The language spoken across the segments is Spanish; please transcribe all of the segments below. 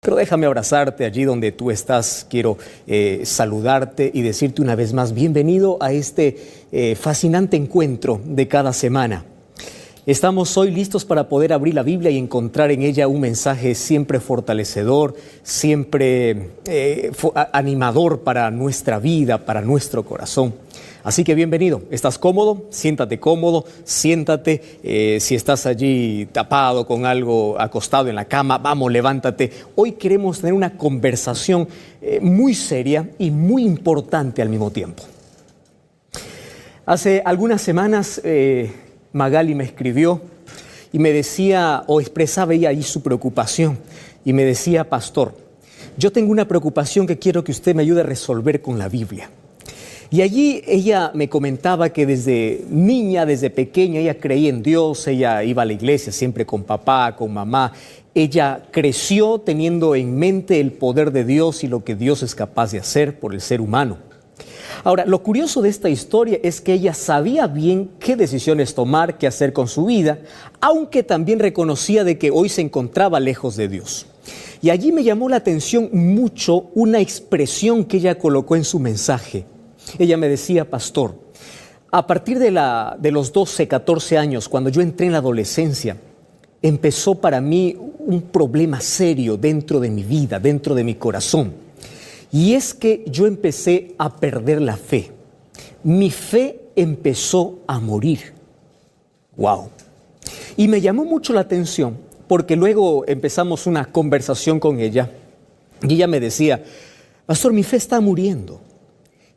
Pero déjame abrazarte allí donde tú estás. Quiero saludarte y decirte una vez más, bienvenido a este fascinante encuentro de cada semana. Estamos hoy listos para poder abrir la Biblia y encontrar en ella un mensaje siempre fortalecedor, siempre animador para nuestra vida, para nuestro corazón. Así que bienvenido. ¿Estás cómodo? Siéntate cómodo, siéntate. Si estás allí tapado con algo, acostado en la cama, vamos, levántate. Hoy queremos tener una conversación muy seria y muy importante al mismo tiempo. Hace algunas semanas Magali me escribió y me decía, o expresaba ella ahí su preocupación, y me decía: pastor, yo tengo una preocupación que quiero que usted me ayude a resolver con la Biblia. Y allí ella me comentaba que desde niña, desde pequeña, ella creía en Dios, ella iba a la iglesia siempre con papá, con mamá. Ella creció teniendo en mente el poder de Dios y lo que Dios es capaz de hacer por el ser humano. Ahora, lo curioso de esta historia es que ella sabía bien qué decisiones tomar, qué hacer con su vida, aunque también reconocía de que hoy se encontraba lejos de Dios. Y allí me llamó la atención mucho una expresión que ella colocó en su mensaje. Ella me decía: pastor, a partir de los 12, 14 años, cuando yo entré en la adolescencia, empezó para mí un problema serio dentro de mi vida, dentro de mi corazón. Y es que yo empecé a perder la fe. Mi fe empezó a morir. ¡Wow! Y me llamó mucho la atención porque luego empezamos una conversación con ella y ella me decía: pastor, mi fe está muriendo.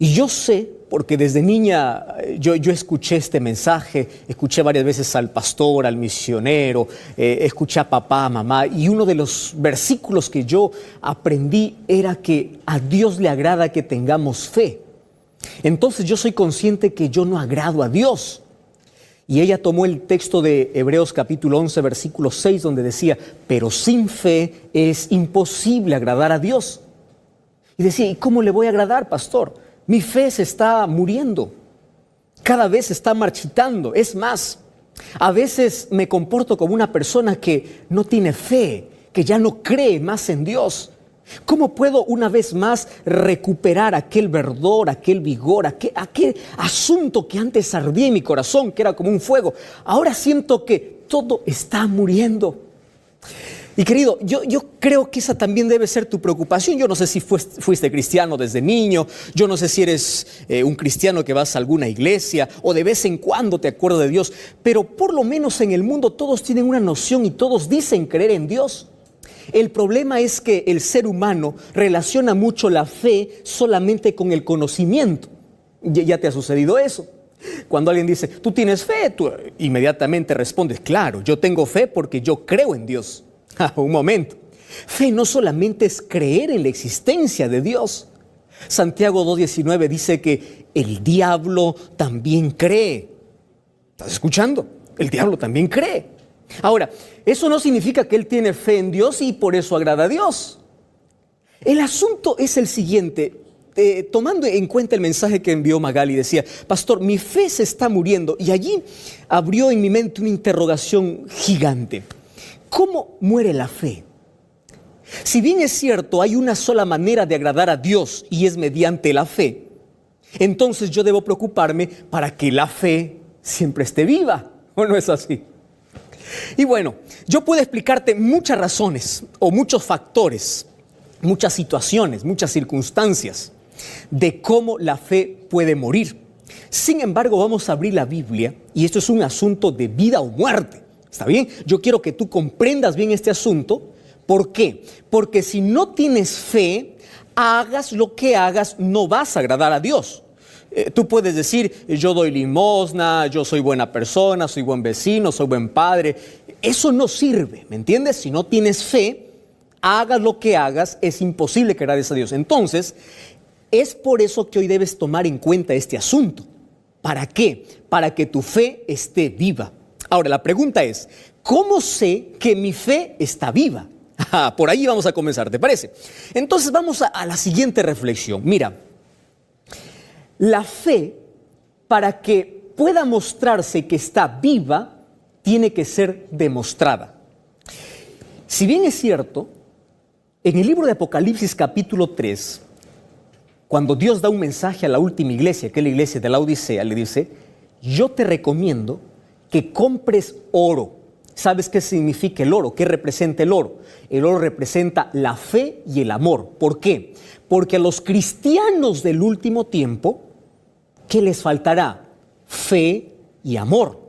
Y yo sé, porque desde niña yo escuché este mensaje, escuché varias veces al pastor, al misionero, escuché a papá, a mamá, y uno de los versículos que yo aprendí era que a Dios le agrada que tengamos fe. Entonces yo soy consciente que yo no agrado a Dios. Y ella tomó el texto de Hebreos capítulo 11, versículo 6, donde decía: pero sin fe es imposible agradar a Dios. Y decía: ¿y cómo le voy a agradar, pastor? Mi fe se está muriendo, cada vez se está marchitando. Es más, a veces me comporto como una persona que no tiene fe, que ya no cree más en Dios. ¿Cómo puedo una vez más recuperar aquel verdor, aquel vigor, aquel asunto que antes ardía en mi corazón, que era como un fuego? Ahora siento que todo está muriendo. Y querido, yo creo que esa también debe ser tu preocupación. Yo no sé si fuiste cristiano desde niño, yo no sé si eres un cristiano que vas a alguna iglesia o de vez en cuando te acuerdas de Dios, pero por lo menos en el mundo todos tienen una noción y todos dicen creer en Dios. El problema es que el ser humano relaciona mucho la fe solamente con el conocimiento. ¿Ya te ha sucedido eso? Cuando alguien dice: ¿tú tienes fe?, tú inmediatamente respondes: claro, yo tengo fe porque yo creo en Dios. Un momento. Fe no solamente es creer en la existencia de Dios. Santiago 2:19 dice que el diablo también cree. ¿Estás escuchando? El diablo también cree. Ahora, eso no significa que él tiene fe en Dios y por eso agrada a Dios. El asunto es el siguiente. Tomando en cuenta el mensaje que envió Magali, decía: pastor, mi fe se está muriendo. Y allí abrió en mi mente una interrogación gigante. ¿Cómo muere la fe? Si bien es cierto, hay una sola manera de agradar a Dios y es mediante la fe, entonces yo debo preocuparme para que la fe siempre esté viva, ¿o no es así? Y bueno, yo puedo explicarte muchas razones o muchos factores, muchas situaciones, muchas circunstancias de cómo la fe puede morir. Sin embargo, vamos a abrir la Biblia y esto es un asunto de vida o muerte. ¿Está bien? Yo quiero que tú comprendas bien este asunto. ¿Por qué? Porque si no tienes fe, hagas lo que hagas, no vas a agradar a Dios. Tú puedes decir: yo doy limosna, yo soy buena persona, soy buen vecino, soy buen padre. Eso no sirve, ¿me entiendes? Si no tienes fe, hagas lo que hagas, es imposible que agrades a Dios. Entonces, es por eso que hoy debes tomar en cuenta este asunto. ¿Para qué? Para que tu fe esté viva. Ahora, la pregunta es: ¿cómo sé que mi fe está viva? Por ahí vamos a comenzar, ¿te parece? Entonces vamos a la siguiente reflexión. Mira, la fe, para que pueda mostrarse que está viva, tiene que ser demostrada. Si bien es cierto, En el libro de Apocalipsis capítulo 3, cuando Dios da un mensaje a la última iglesia, que es la iglesia de la Odisea, le dice: yo te recomiendo que compres oro. ¿Sabes qué significa el oro? ¿Qué representa el oro? El oro representa la fe y el amor. ¿Por qué? Porque a los cristianos del último tiempo, ¿qué les faltará? Fe y amor.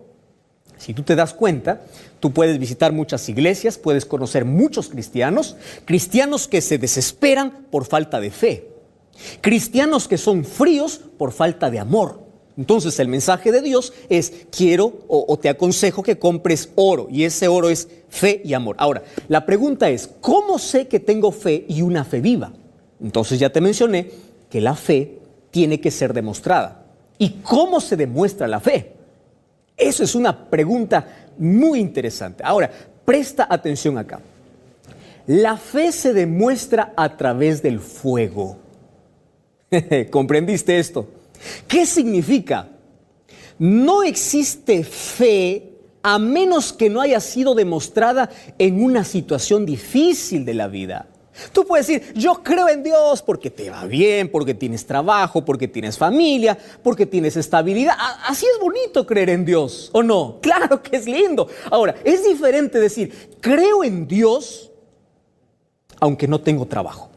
Si tú te das cuenta, tú puedes visitar muchas iglesias, puedes conocer muchos cristianos que se desesperan por falta de fe, cristianos que son fríos por falta de amor. Entonces el mensaje de Dios es: quiero o te aconsejo que compres oro, y ese oro es fe y amor. Ahora, la pregunta es: ¿cómo sé que tengo fe y una fe viva? Entonces ya te mencioné que la fe tiene que ser demostrada. ¿Y cómo se demuestra la fe? Eso es una pregunta muy interesante. Ahora, presta atención acá. La fe se demuestra a través del fuego. ¿Comprendiste esto? ¿Qué significa? No existe fe a menos que no haya sido demostrada en una situación difícil de la vida. Tú puedes decir: yo creo en Dios porque te va bien, porque tienes trabajo, porque tienes familia, porque tienes estabilidad. Así es bonito creer en Dios, ¿o no? Claro que es lindo. Ahora, es diferente decir: creo en Dios aunque no tengo trabajo.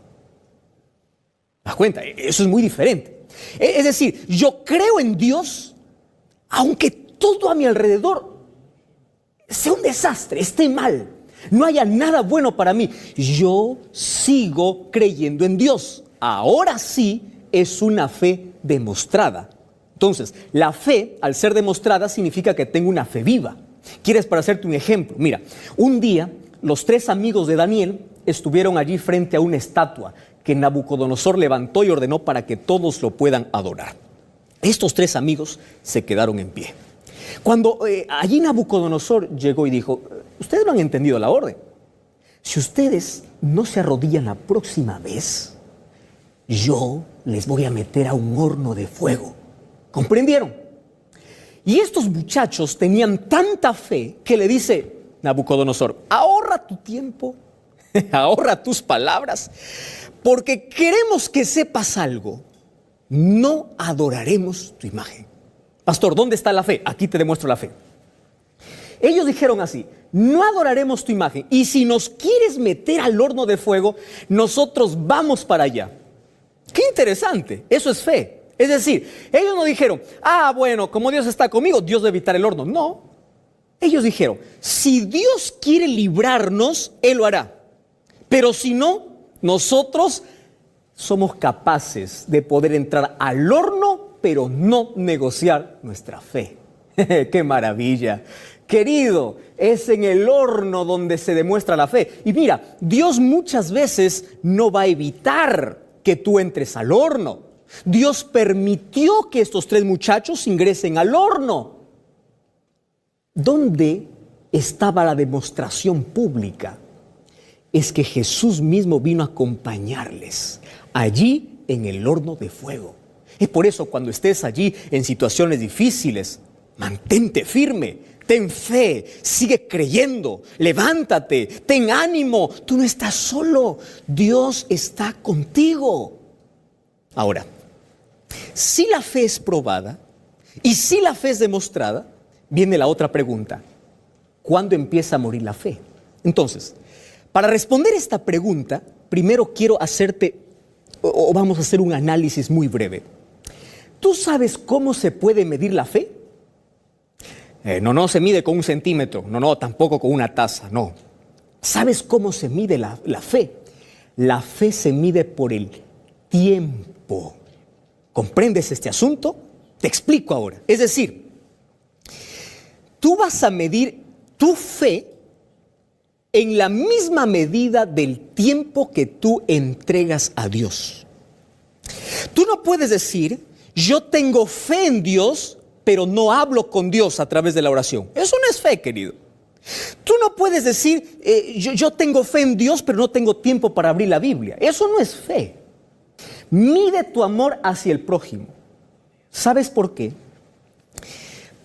¿Te das cuenta? Eso es muy diferente. Es decir, yo creo en Dios aunque todo a mi alrededor sea un desastre, esté mal, no haya nada bueno para mí. Yo sigo creyendo en Dios. Ahora sí es una fe demostrada. Entonces, la fe, al ser demostrada, significa que tengo una fe viva. ¿Quieres para hacerte un ejemplo? Mira, un día los 3 amigos de Daniel estuvieron allí frente a una estatua que Nabucodonosor levantó y ordenó para que todos lo puedan adorar. Estos 3 amigos se quedaron en pie. Cuando allí Nabucodonosor llegó y dijo: ustedes no han entendido la orden. Si ustedes no se arrodillan la próxima vez, yo les voy a meter a un horno de fuego. ¿Comprendieron? Y estos muchachos tenían tanta fe que le dice Nabucodonosor: ahorra tu tiempo, ahorra tus palabras, porque queremos que sepas algo. No adoraremos tu imagen. Pastor, ¿dónde está la fe? Aquí te demuestro la fe. Ellos dijeron así: no adoraremos tu imagen, y si nos quieres meter al horno de fuego, nosotros vamos para allá. ¡Qué interesante! Eso es fe. Es decir, ellos no dijeron: bueno, como Dios está conmigo, Dios debe evitar el horno. No. Ellos dijeron: si Dios quiere librarnos, Él lo hará. Pero si no, nosotros somos capaces de poder entrar al horno, pero no negociar nuestra fe. ¡Qué maravilla! Querido, es en el horno donde se demuestra la fe. Y mira, Dios muchas veces no va a evitar que tú entres al horno. Dios permitió que estos 3 muchachos ingresen al horno. ¿Dónde estaba la demostración pública? Es que Jesús mismo vino a acompañarles allí en el horno de fuego. Es por eso, cuando estés allí en situaciones difíciles, mantente firme, ten fe, sigue creyendo, levántate, ten ánimo. Tú no estás solo, Dios está contigo. Ahora, si la fe es probada y si la fe es demostrada, viene la otra pregunta: ¿cuándo empieza a morir la fe? Entonces, para responder esta pregunta, primero quiero vamos a hacer un análisis muy breve. ¿Tú sabes cómo se puede medir la fe? No se mide con 1 centímetro, no, tampoco con una taza, no. ¿Sabes cómo se mide la fe? La fe se mide por el tiempo. ¿Comprendes este asunto? Te explico ahora. Es decir, tú vas a medir tu fe en la misma medida del tiempo que tú entregas a Dios. Tú no puedes decir: yo tengo fe en Dios, pero no hablo con Dios a través de la oración. Eso no es fe, querido. Tú no puedes decir: yo tengo fe en Dios, pero no tengo tiempo para abrir la Biblia. Eso no es fe. Mide tu amor hacia el prójimo. ¿Sabes por qué?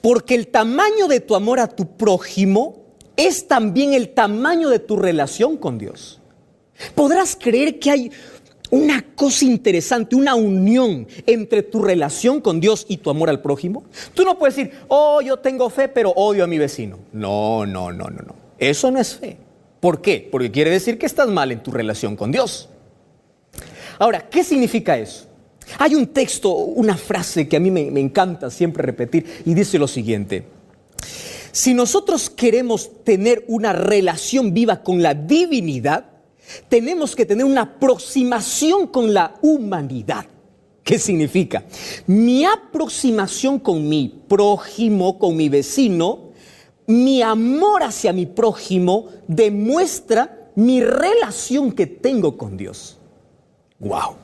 Porque el tamaño de tu amor a tu prójimo es también el tamaño de tu relación con Dios. ¿Podrás creer que hay una cosa interesante, una unión entre tu relación con Dios y tu amor al prójimo? Tú no puedes decir, oh, yo tengo fe, pero odio a mi vecino. No. Eso no es fe. ¿Por qué? Porque quiere decir que estás mal en tu relación con Dios. Ahora, ¿qué significa eso? Hay un texto, una frase que a mí me encanta siempre repetir y dice lo siguiente. Si nosotros queremos tener una relación viva con la divinidad, tenemos que tener una aproximación con la humanidad. ¿Qué significa? Mi aproximación con mi prójimo, con mi vecino, mi amor hacia mi prójimo demuestra mi relación que tengo con Dios. ¡Wow!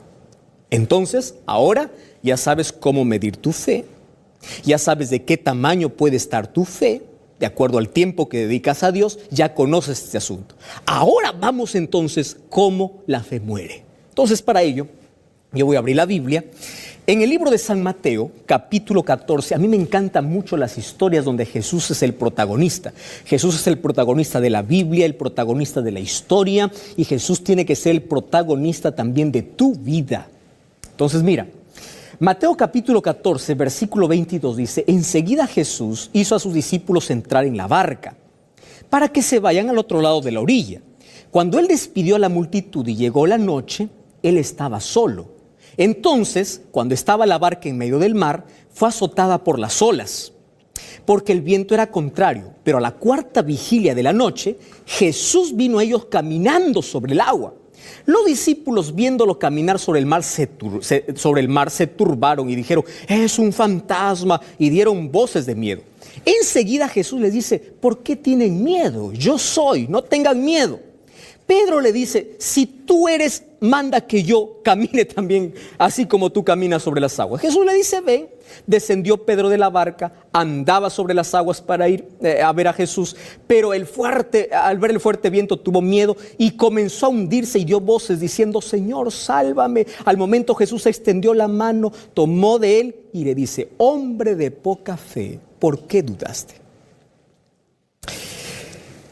Entonces, ahora ya sabes cómo medir tu fe, ya sabes de qué tamaño puede estar tu fe, de acuerdo al tiempo que dedicas a Dios, ya conoces este asunto. Ahora vamos entonces cómo la fe muere. Entonces, para ello, yo voy a abrir la Biblia. En el libro de San Mateo, capítulo 14, a mí me encantan mucho las historias donde Jesús es el protagonista. Jesús es el protagonista de la Biblia, el protagonista de la historia, y Jesús tiene que ser el protagonista también de tu vida. Entonces, mira, Mateo capítulo 14, versículo 22 dice, enseguida Jesús hizo a sus discípulos entrar en la barca para que se vayan al otro lado de la orilla. Cuando él despidió a la multitud y llegó la noche, él estaba solo. Entonces, cuando estaba la barca en medio del mar, fue azotada por las olas, porque el viento era contrario. Pero a la cuarta vigilia de la noche, Jesús vino a ellos caminando sobre el agua. Los discípulos, viéndolo caminar sobre el mar, se turbaron y dijeron, es un fantasma, y dieron voces de miedo. Enseguida Jesús les dice, ¿por qué tienen miedo? Yo soy, no tengan miedo. Pedro le dice, si tú eres, manda que yo camine también, así como tú caminas sobre las aguas. Jesús le dice, ven. Descendió Pedro de la barca, andaba sobre las aguas para ir a ver a Jesús, pero al ver el fuerte viento tuvo miedo y comenzó a hundirse y dio voces diciendo, Señor, sálvame. Al momento Jesús extendió la mano, tomó de él y le dice, hombre de poca fe, ¿por qué dudaste?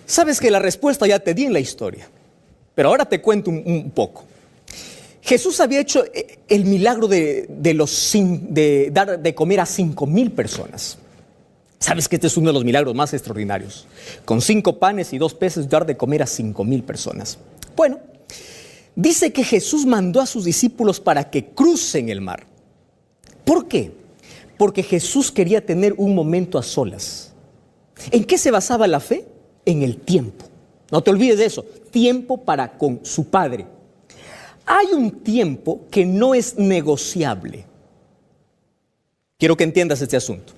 Sabes que la respuesta ya te di en la historia, pero ahora te cuento un poco. Jesús había hecho el milagro de dar de comer a 5,000 personas. Sabes que este es uno de los milagros más extraordinarios. Con 5 panes y 2 peces dar de comer a 5,000 personas. Bueno, dice que Jesús mandó a sus discípulos para que crucen el mar. ¿Por qué? Porque Jesús quería tener un momento a solas. ¿En qué se basaba la fe? En el tiempo. No te olvides de eso. Tiempo para con su Padre. Hay un tiempo que no es negociable. Quiero que entiendas este asunto.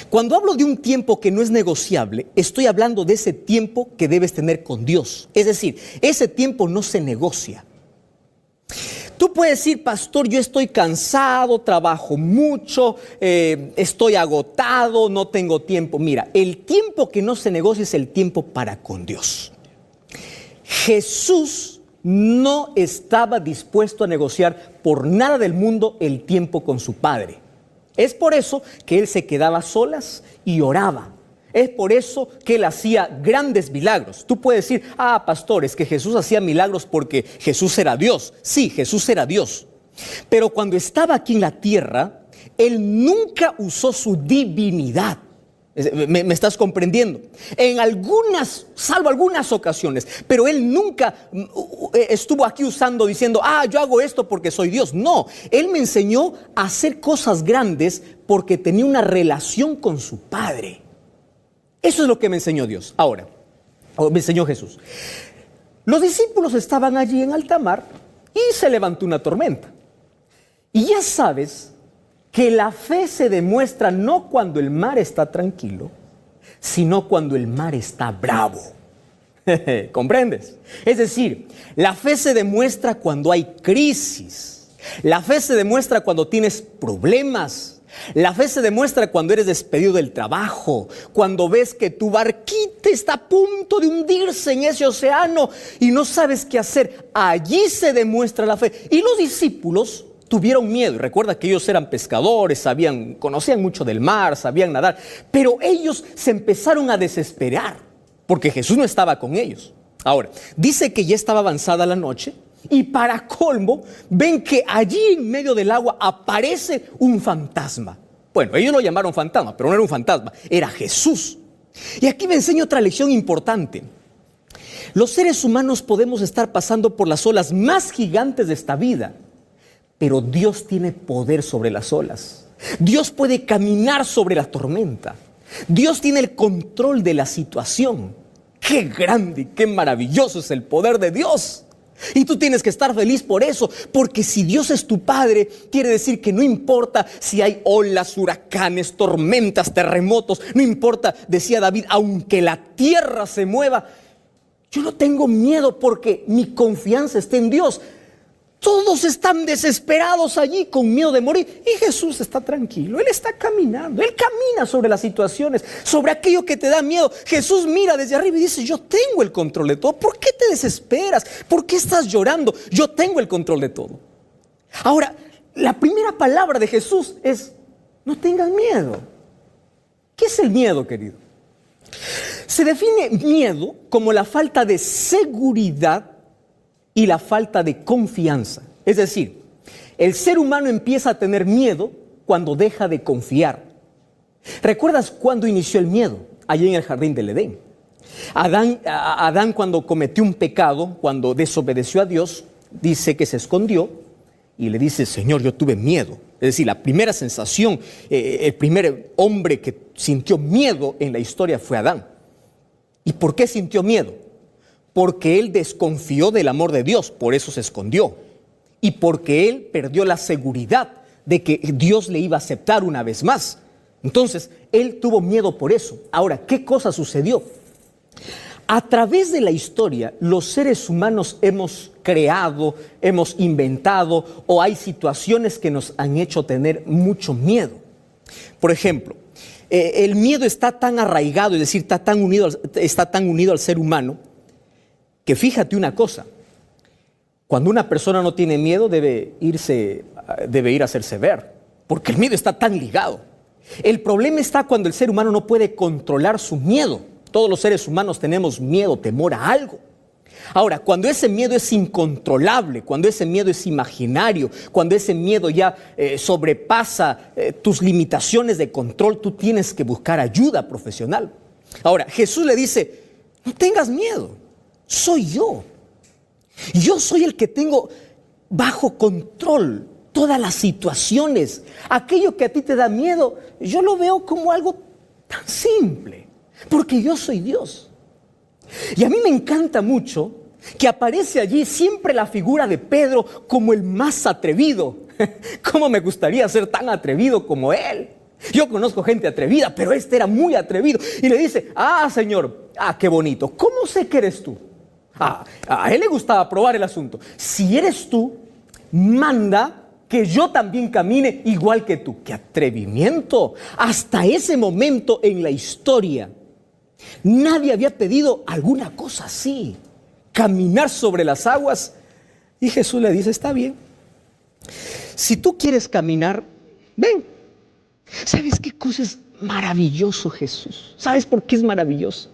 Cuando hablo de un tiempo que no es negociable, estoy hablando de ese tiempo que debes tener con Dios. Es decir, ese tiempo no se negocia. Tú puedes decir, pastor, yo estoy cansado, trabajo mucho, estoy agotado, no tengo tiempo. Mira, el tiempo que no se negocia es el tiempo para con Dios. Jesús no estaba dispuesto a negociar por nada del mundo el tiempo con su Padre. Es por eso que él se quedaba a solas y oraba. Es por eso que él hacía grandes milagros. Tú puedes decir, pastor, es que Jesús hacía milagros porque Jesús era Dios. Sí, Jesús era Dios. Pero cuando estaba aquí en la tierra, él nunca usó su divinidad. ¿Me estás comprendiendo? Salvo algunas ocasiones, pero él nunca estuvo aquí diciendo, yo hago esto porque soy Dios. No, él me enseñó a hacer cosas grandes porque tenía una relación con su Padre. Eso es lo que me enseñó Dios. Ahora, me enseñó Jesús. Los discípulos estaban allí en alta mar y se levantó una tormenta. Y ya sabes que la fe se demuestra no cuando el mar está tranquilo, sino cuando el mar está bravo. ¿Comprendes? Es decir, la fe se demuestra cuando hay crisis. La fe se demuestra cuando tienes problemas. La fe se demuestra cuando eres despedido del trabajo, cuando ves que tu barquita está a punto de hundirse en ese océano y no sabes qué hacer. Allí se demuestra la fe. Y los discípulos tuvieron miedo. Recuerda que ellos eran pescadores, conocían mucho del mar, sabían nadar. Pero ellos se empezaron a desesperar porque Jesús no estaba con ellos. Ahora, dice que ya estaba avanzada la noche y para colmo ven que allí en medio del agua aparece un fantasma. Bueno, ellos lo llamaron fantasma, pero no era un fantasma, era Jesús. Y aquí me enseña otra lección importante. Los seres humanos podemos estar pasando por las olas más gigantes de esta vida, pero Dios tiene poder sobre las olas. Dios puede caminar sobre la tormenta. Dios tiene el control de la situación. ¡Qué grande y qué maravilloso es el poder de Dios! Y tú tienes que estar feliz por eso, porque si Dios es tu Padre, quiere decir que no importa si hay olas, huracanes, tormentas, terremotos, no importa, decía David, aunque la tierra se mueva, yo no tengo miedo porque mi confianza está en Dios. Todos están desesperados allí con miedo de morir y Jesús está tranquilo, Él está caminando, Él camina sobre las situaciones, sobre aquello que te da miedo. Jesús mira desde arriba y dice, yo tengo el control de todo. ¿Por qué te desesperas? ¿Por qué estás llorando? Yo tengo el control de todo. Ahora, la primera palabra de Jesús es, no tengas miedo. ¿Qué es el miedo, querido? Se define miedo como la falta de seguridad y la falta de confianza. Es decir, el ser humano empieza a tener miedo cuando deja de confiar. ¿Recuerdas cuándo inició el miedo? Allí en el jardín del Edén. Adán cuando cometió un pecado, cuando desobedeció a Dios, dice que se escondió y le dice, Señor, yo tuve miedo. Es decir, la primera sensación, el primer hombre que sintió miedo en la historia fue Adán. ¿Y por qué sintió miedo? Porque él desconfió del amor de Dios, por eso se escondió. Y porque él perdió la seguridad de que Dios le iba a aceptar una vez más. Entonces, él tuvo miedo por eso. Ahora, ¿qué cosa sucedió? A través de la historia, los seres humanos hemos creado, hemos inventado, o hay situaciones que nos han hecho tener mucho miedo. Por ejemplo, el miedo está tan arraigado, es decir, está tan unido al ser humano, que fíjate una cosa, cuando una persona no tiene miedo debe ir a hacerse ver, porque el miedo está tan ligado. El problema está cuando el ser humano no puede controlar su miedo. Todos los seres humanos tenemos miedo, temor a algo. Ahora, cuando ese miedo es incontrolable, cuando ese miedo es imaginario, cuando ese miedo ya sobrepasa tus limitaciones de control, tú tienes que buscar ayuda profesional. Ahora, Jesús le dice, no tengas miedo. Soy yo. Yo soy el que tengo bajo control todas las situaciones. Aquello que a ti te da miedo, yo lo veo como algo tan simple, porque yo soy Dios. Y a mí me encanta mucho que aparece allí siempre la figura de Pedro como el más atrevido. ¿Cómo me gustaría ser tan atrevido como él? Yo conozco gente atrevida, pero este era muy atrevido. Y le dice, Señor, qué bonito, ¿cómo sé que eres tú? A él le gustaba probar el asunto. Si eres tú, manda que yo también camine igual que tú. ¡Qué atrevimiento! Hasta ese momento en la historia, nadie había pedido alguna cosa así. Caminar sobre las aguas. Y Jesús le dice, está bien. Si tú quieres caminar, ven. ¿Sabes qué cosa es maravilloso, Jesús? ¿Sabes por qué es maravilloso?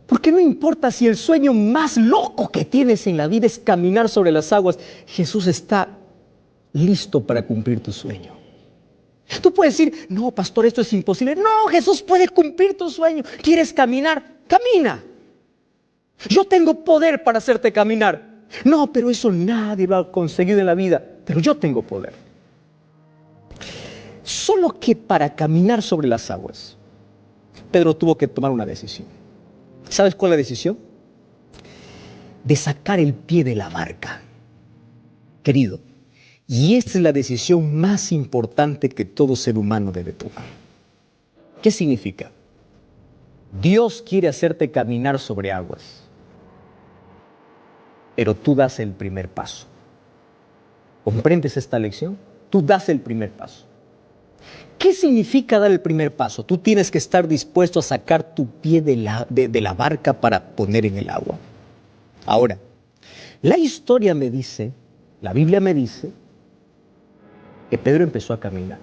Porque no importa si el sueño más loco que tienes en la vida es caminar sobre las aguas, Jesús está listo para cumplir tu sueño. Tú puedes decir, no, pastor, esto es imposible. No, Jesús puede cumplir tu sueño. ¿Quieres caminar? Camina. Yo tengo poder para hacerte caminar. No, pero eso nadie lo ha conseguido en la vida. Pero yo tengo poder. Solo que para caminar sobre las aguas, Pedro tuvo que tomar una decisión. ¿Sabes cuál es la decisión? De sacar el pie de la barca. Querido, y esta es la decisión más importante que todo ser humano debe tomar. ¿Qué significa? Dios quiere hacerte caminar sobre aguas, pero tú das el primer paso. ¿Comprendes esta lección? Tú das el primer paso. ¿Qué significa dar el primer paso? Tú tienes que estar dispuesto a sacar tu pie de la barca para poner en el agua. Ahora, la historia me dice, la Biblia me dice, que Pedro empezó a caminar.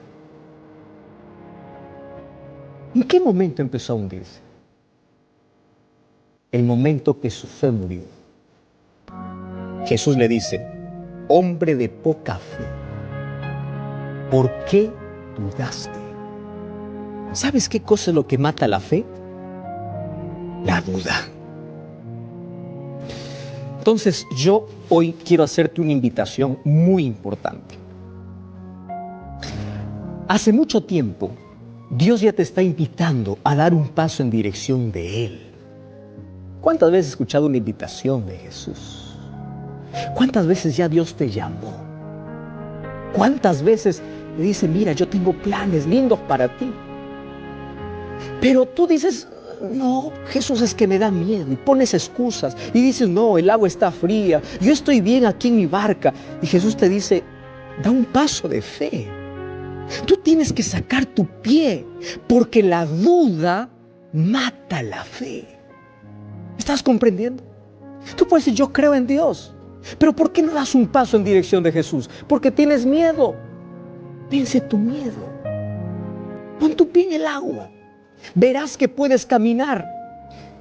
¿En qué momento empezó a hundirse? el momento que su fe murió. Jesús le dice, hombre de poca fe, ¿por qué dudaste? ¿Sabes qué cosa es lo que mata la fe? La duda. Entonces yo hoy quiero hacerte una invitación muy importante. Hace mucho tiempo, Dios ya te está invitando a dar un paso en dirección de Él. ¿Cuántas veces has escuchado una invitación de Jesús? ¿Cuántas veces ya Dios te llamó? ¿Cuántas veces le dice, mira, yo tengo planes lindos para ti? Pero tú dices, no, Jesús, es que me da miedo, y pones excusas y dices, no, el agua está fría, yo estoy bien aquí en mi barca. Y Jesús te dice, da un paso de fe. Tú tienes que sacar tu pie, porque la duda mata la fe. ¿Estás comprendiendo? Tú puedes decir, yo creo en Dios, pero ¿por qué no das un paso en dirección de Jesús? Porque tienes miedo. Vence tu miedo. Pon tu pie en el agua. Verás que puedes caminar.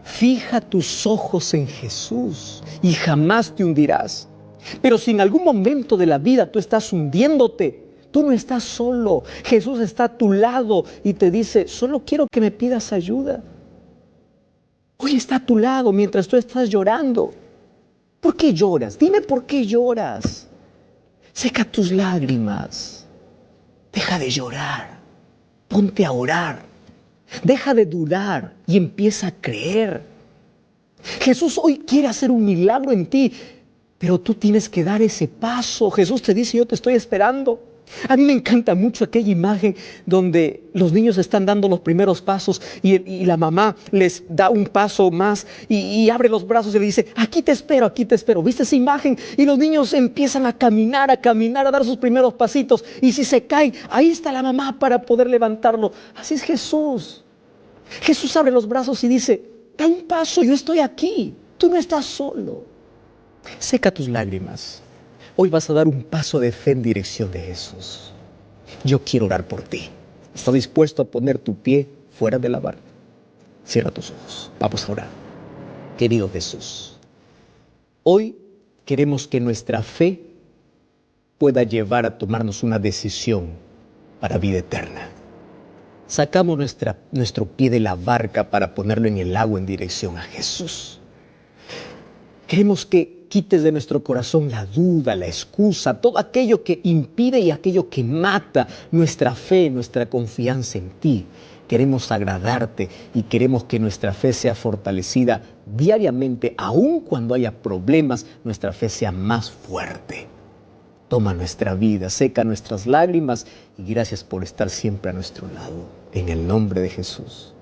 Fija tus ojos en Jesús y jamás te hundirás. Pero si en algún momento de la vida tú estás hundiéndote, tú no estás solo. Jesús está a tu lado y te dice, solo quiero que me pidas ayuda. Hoy está a tu lado mientras tú estás llorando. ¿Por qué lloras? Dime por qué lloras. Seca tus lágrimas. Deja de llorar. Ponte a orar. Deja de dudar y empieza a creer. Jesús hoy quiere hacer un milagro en ti, pero tú tienes que dar ese paso. Jesús te dice, yo te estoy esperando. A mí me encanta mucho aquella imagen donde los niños están dando los primeros pasos y la mamá les da un paso más y abre los brazos y le dice, aquí te espero, aquí te espero. ¿Viste esa imagen? Y los niños empiezan a caminar, a dar sus primeros pasitos. Y si se caen, ahí está la mamá para poder levantarlo. Así es Jesús. Jesús abre los brazos y dice, da un paso, yo estoy aquí. Tú no estás solo. Seca tus lágrimas. Hoy vas a dar un paso de fe en dirección de Jesús. Yo quiero orar por ti. ¿Estás dispuesto a poner tu pie fuera de la barca? Cierra tus ojos. Vamos a orar. Querido Jesús, hoy queremos que nuestra fe pueda llevar a tomarnos una decisión para vida eterna. Sacamos nuestro pie de la barca para ponerlo en el agua en dirección a Jesús. Queremos que quites de nuestro corazón la duda, la excusa, todo aquello que impide y aquello que mata nuestra fe, nuestra confianza en ti. Queremos agradarte y queremos que nuestra fe sea fortalecida diariamente, aun cuando haya problemas, nuestra fe sea más fuerte. Toma nuestra vida, seca nuestras lágrimas y gracias por estar siempre a nuestro lado. En el nombre de Jesús.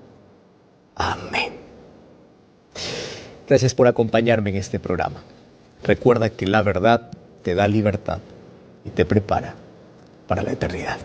Amén. Gracias por acompañarme en este programa. Recuerda que la verdad te da libertad y te prepara para la eternidad.